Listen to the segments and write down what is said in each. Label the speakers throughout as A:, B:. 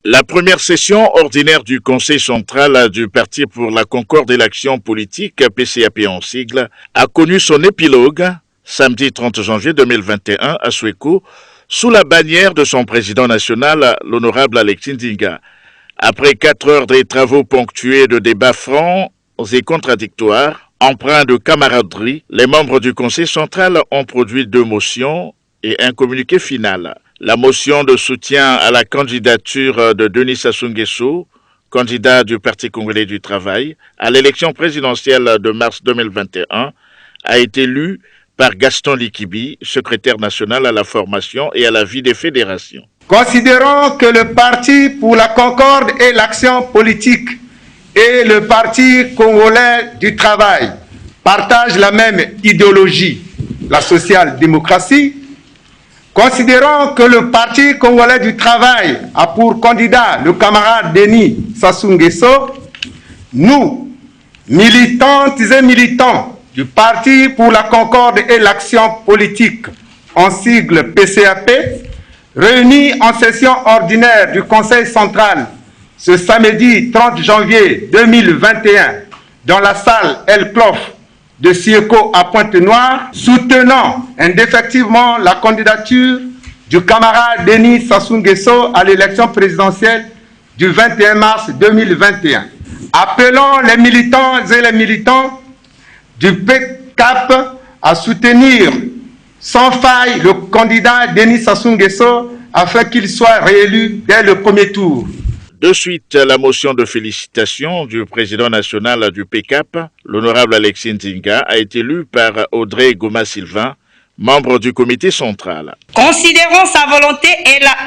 A: La première session ordinaire du Conseil central du Parti pour la Concorde et l'Action politique, PCAP en sigle, a connu son épilogue samedi 30 janvier 2021 à Suéco, sous la bannière de son président national, l'honorable Alexis Ndinga. Après 4 heures de travaux ponctués de débats francs et contradictoires, empreints de camaraderie, les membres du Conseil central ont produit 2 motions et un communiqué final. La motion de soutien à la candidature de Denis Sassou Nguesso, candidat du Parti congolais du travail, à l'élection présidentielle de mars 2021, a été lue par Gaston Likibi, secrétaire national à la formation et à la vie des fédérations.
B: Considérant que le Parti pour la Concorde et l'Action politique et le Parti congolais du travail partagent la même idéologie, la social-démocratie, considérant que le Parti congolais du travail a pour candidat le camarade Denis Sassou Nguesso, nous, militantes et militants du Parti pour la Concorde et l'Action politique, en sigle PCAP, réunis en session ordinaire du Conseil central ce samedi 30 janvier 2021 dans la salle El Clof de Suéco à Pointe-Noire, soutenant indéfectiblement la candidature du camarade Denis Sassou Nguesso à l'élection présidentielle du 21 mars 2021. Appelons les militants et les militants du PCAP à soutenir sans faille le candidat Denis Sassou Nguesso afin qu'il soit réélu dès le premier tour.
A: De suite, la motion de félicitations du président national du PCAP, l'honorable Alexis Ndinga, a été lue par Audrey Goma-Sylvain, membre du comité central.
C: Considérant sa volonté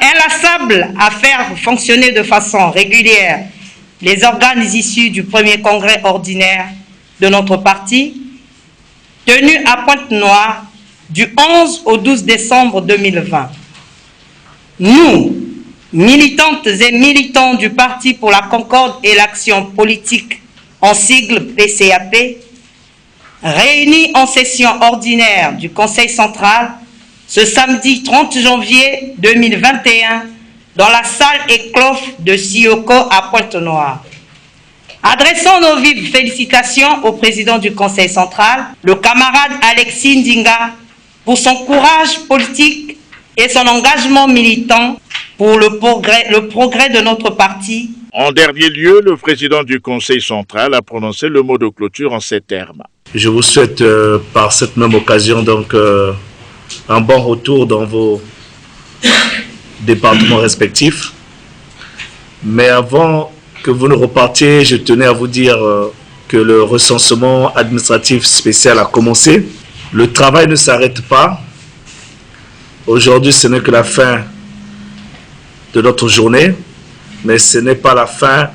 C: inlassable à faire fonctionner de façon régulière les organes issus du premier congrès ordinaire de notre parti, tenu à Pointe-Noire du 11 au 12 décembre 2020. Nous, militantes et militants du Parti pour la Concorde et l'Action politique, en sigle PCAP, réunis en session ordinaire du Conseil central ce samedi 30 janvier 2021 dans la salle Eclof de Suéco à Pointe-Noire. Adressons nos vives félicitations au président du Conseil central, le camarade Alexis Ndinga, pour son courage politique et son engagement militant pour le progrès de notre parti.
A: En dernier lieu, le président du Conseil central a prononcé le mot de clôture en ces termes.
D: Je vous souhaite par cette même occasion donc un bon retour dans vos départements respectifs. Mais avant que vous ne repartiez, je tenais à vous dire que le recensement administratif spécial a commencé. Le travail ne s'arrête pas. Aujourd'hui, ce n'est que la fin de notre journée, mais ce n'est pas la fin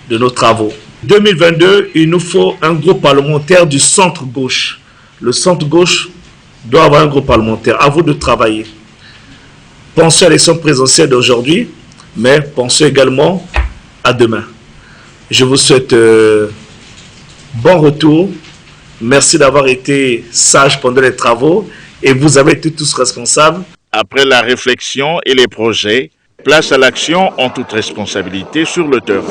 D: de nos travaux. 2022, il nous faut un groupe parlementaire du centre-gauche. Le centre-gauche doit avoir un groupe parlementaire. À vous de travailler. Pensez à l'élection présidentielle d'aujourd'hui, mais pensez également à demain. Je vous souhaite bon retour. Merci d'avoir été sage pendant les travaux et vous avez été tous responsables.
A: Après la réflexion et les projets, place à l'action en toute responsabilité sur le terrain.